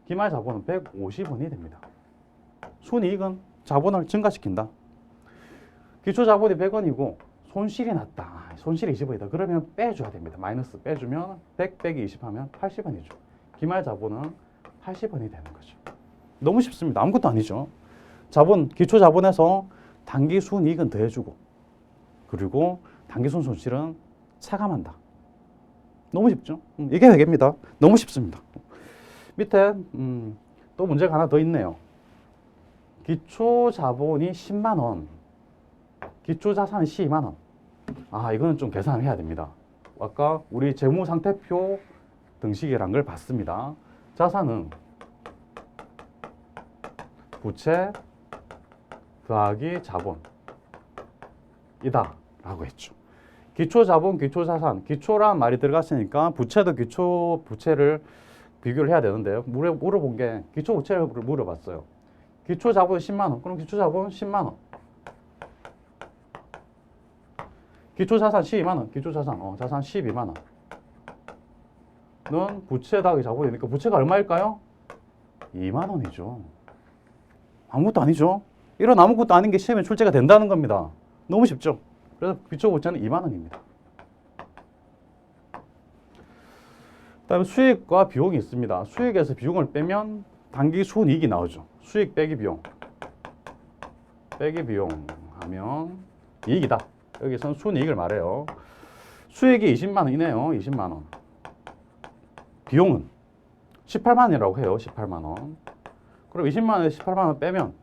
기말 자본은 150원이 됩니다. 순이익은 자본을 증가시킨다. 기초자본이 100원이고 손실이 났다. 손실이 20원이다. 그러면 빼줘야 됩니다. 마이너스 빼주면 100 빼기 20 하면 80원이죠. 기말 자본은 80원이 되는 거죠. 너무 쉽습니다. 아무것도 아니죠. 기초 자본에서 단기 순이익은 더해주고 그리고 단기 순손실은 차감한다. 너무 쉽죠? 이게 회계입니다. 너무 쉽습니다. 밑에 또 문제가 하나 더 있네요. 기초 자본이 10만 원, 기초 자산이 12만 원. 이거는 좀 계산을 해야 됩니다. 아까 우리 재무상태표 등식이란 걸 봤습니다. 자산은 부채 더하기 자본이다 라고 했죠. 기초자본, 기초자산, 기초란 말이 들어갔으니까 부채도 부채를 비교를 해야 되는데요. 물어본 게 기초 부채를 물어봤어요. 기초자본 10만원, 그럼 기초자본 10만원. 기초자산 12만원, 기초자산, 자산 12만원. 는 부채 더하기 자본이니까 부채가 얼마일까요? 2만원이죠. 아무것도 아니죠. 이런 아무것도 아닌 게 시험에 출제가 된다는 겁니다. 너무 쉽죠. 그래서 기초부채는 2만 원입니다. 그다음에 수익과 비용이 있습니다. 수익에서 비용을 빼면 단기 순이익이 나오죠. 수익 빼기 비용. 빼기 비용 하면 이익이다. 여기서는 순이익을 말해요. 수익이 20만 원이네요. 20만 원. 비용은 18만 원이라고 해요. 18만 원. 그럼 20만 원에서 18만 원 빼면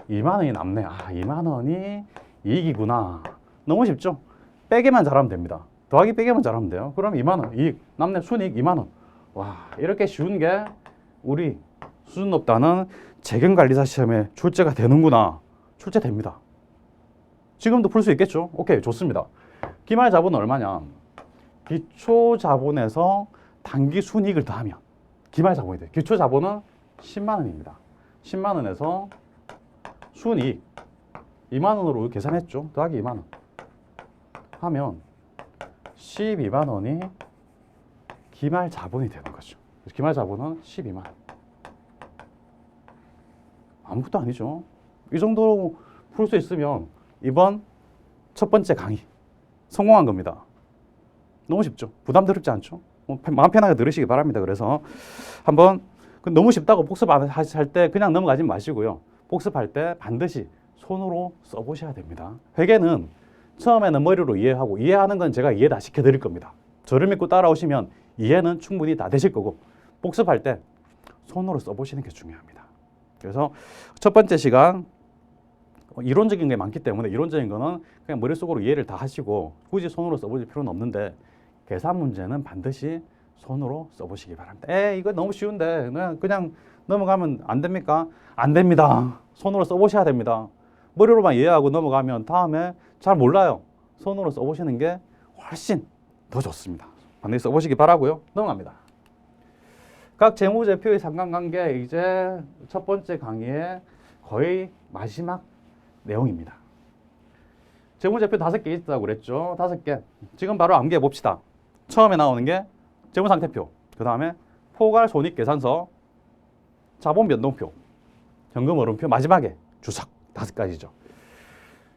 2만 원이 남네. 아, 2만 원이 이익이구나. 너무 쉽죠? 빼기만 잘하면 됩니다. 더하기 빼기만 잘하면 돼요. 그럼 2만 원 이익, 남네 순이익 2만 원. 와, 이렇게 쉬운 게 우리 수준 높다는 재경관리사 시험에 출제가 되는구나. 출제됩니다. 지금도 풀 수 있겠죠? 오케이, 좋습니다. 기말 자본은 얼마냐? 기초 자본에서 단기 순이익을 더하면 기말 자본이 돼요. 기초 자본은 10만 원입니다. 10만 원에서 순이익 2만 원으로 계산했죠. 더하기 2만 원 하면 12만 원이 기말 자본이 되는 거죠. 기말 자본은 12만 원. 아무것도 아니죠. 이 정도 풀 수 있으면 이번 첫 번째 강의 성공한 겁니다. 너무 쉽죠? 부담스럽지 않죠? 마음 편하게 들으시기 바랍니다. 그래서 한번 너무 쉽다고 복습 안 하실 때 그냥 넘어가지 마시고요. 복습할 때 반드시 손으로 써보셔야 됩니다. 회계는 처음에는 머리로 이해하고 이해하는 건 제가 이해 다 시켜드릴 겁니다. 저를 믿고 따라오시면 이해는 충분히 다 되실 거고 복습할 때 손으로 써보시는 게 중요합니다. 그래서 첫 번째 시간 이론적인 게 많기 때문에 이론적인 거는 그냥 머릿속으로 이해를 다 하시고 굳이 손으로 써보실 필요는 없는데 계산 문제는 반드시 손으로 써보시기 바랍니다. 이거 너무 쉬운데 그냥 넘어가면 안 됩니까? 안 됩니다. 손으로 써보셔야 됩니다. 머리로만 이해하고 넘어가면 다음에 잘 몰라요. 손으로 써보시는 게 훨씬 더 좋습니다. 반드시 써보시기 바라고요. 넘어갑니다. 각 재무제표의 상관관계 이제 첫 번째 강의의 거의 마지막 내용입니다. 재무제표 5개 있다고 그랬죠. 5개. 지금 바로 암기해 봅시다. 처음에 나오는 게 재무상태표, 그 다음에 포괄손익계산서, 자본변동표, 현금흐름표, 마지막에 주석 5가지죠.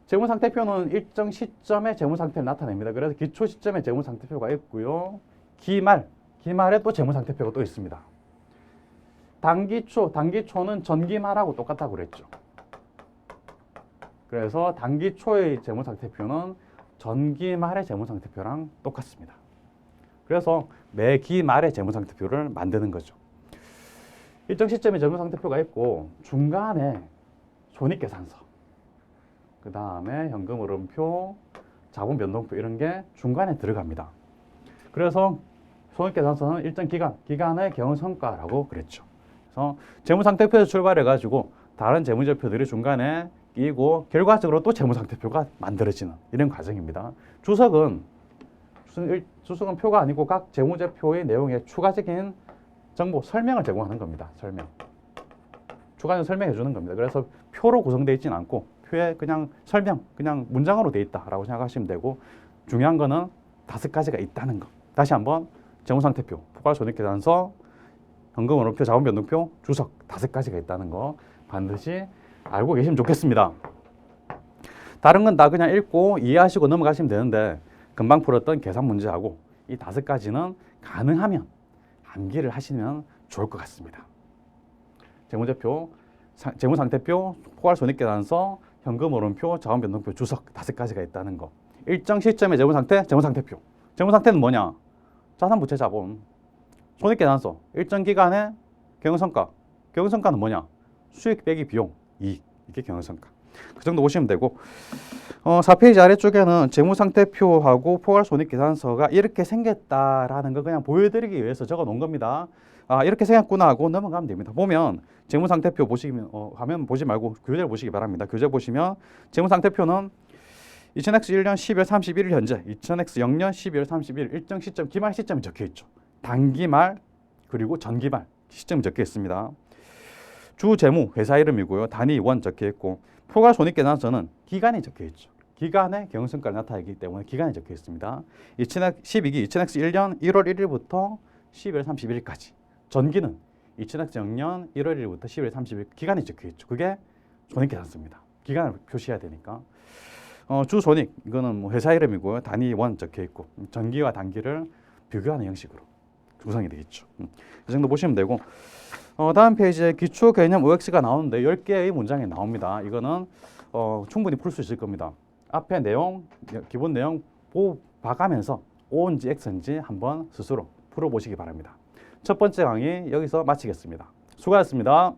재무상태표는 일정 시점의 재무상태를 나타냅니다. 그래서 기초 시점의 재무상태표가 있고요. 기말에 또 재무상태표가 또 있습니다. 단기초는 전기말하고 똑같다고 그랬죠. 그래서 단기초의 재무상태표는 전기말의 재무상태표랑 똑같습니다. 그래서 매 기말의 재무상태표를 만드는 거죠. 일정 시점에 재무상태표가 있고 중간에 손익계산서, 그 다음에 현금흐름표, 자본변동표 이런 게 중간에 들어갑니다. 그래서 손익계산서는 일정 기간의 경영성과라고 그랬죠. 그래서 재무상태표에서 출발해가지고 다른 재무제표들이 중간에 끼고 결과적으로 또 재무상태표가 만들어지는 이런 과정입니다. 주석은 표가 아니고 각 재무제표의 내용에 추가적인 정보, 설명을 제공하는 겁니다. 추가적인 설명해 주는 겁니다. 그래서 표로 구성되어 있지는 않고 표에 그냥 그냥 문장으로 되어 있다라고 생각하시면 되고 중요한 거는 5가지가 있다는 거. 다시 한번 재무상태표, 포괄손익계산서, 현금흐름표, 자본변동표, 주석 5가지가 있다는 거 반드시 알고 계시면 좋겠습니다. 다른 건 다 그냥 읽고 이해하시고 넘어가시면 되는데 금방 풀었던 계산 문제하고 이 5가지는 가능하면 암기를 하시면 좋을 것 같습니다. 재무제표, 재무상태표, 포괄손익계산서, 현금흐름표, 자본변동표, 주석 5가지가 있다는 거. 일정 시점의 재무상태표. 재무상태는 뭐냐? 자산부채 자본. 손익계산서, 일정 기간의 경영성과. 경영성과는 뭐냐? 수익 빼기 비용, 이익. 이게 경영성과. 그 정도 보시면 되고 4페이지 아래쪽에는 재무상태표하고 포괄손익계산서가 이렇게 생겼다라는 거 그냥 보여드리기 위해서 적어 놓은 겁니다. 이렇게 생겼구나 하고 넘어가면 됩니다. 보면 재무상태표 보시면 화면 보지 말고 교재를 보시기 바랍니다. 교재 보시면 재무상태표는 2000X1년 12월 31일 현재, 2000X0년 12월 31일 일정 시점, 기말 시점이 적혀 있죠. 단기말 그리고 전기말 시점이 적혀 있습니다. 주재무 회사 이름이고요. 단위 원 적혀 있고 포괄손익계산서는 기간이 적혀 있죠. 기간의 경영성과를 나타내기 때문에 기간이 적혀 있습니다. 2000X 1년 1월 1일부터 12월 31일까지. 전기는 2000X0년 1월 1일부터 12월 30일 기간이 적혀 있죠. 그게 손익계산서입니다. 기간을 표시해야 되니까. 주손익 이거는 뭐 회사 이름이고요. 단위 원 적혀 있고 전기와 단기를 비교하는 형식으로 구성이 되겠죠. 이 정도 보시면 되고 다음 페이지에 기초 개념 OX가 나오는데 10개의 문장이 나옵니다. 이거는 충분히 풀 수 있을 겁니다. 앞에 내용, 기본 내용 봐가면서 O인지 X인지 한번 스스로 풀어보시기 바랍니다. 첫 번째 강의 여기서 마치겠습니다. 수고하셨습니다.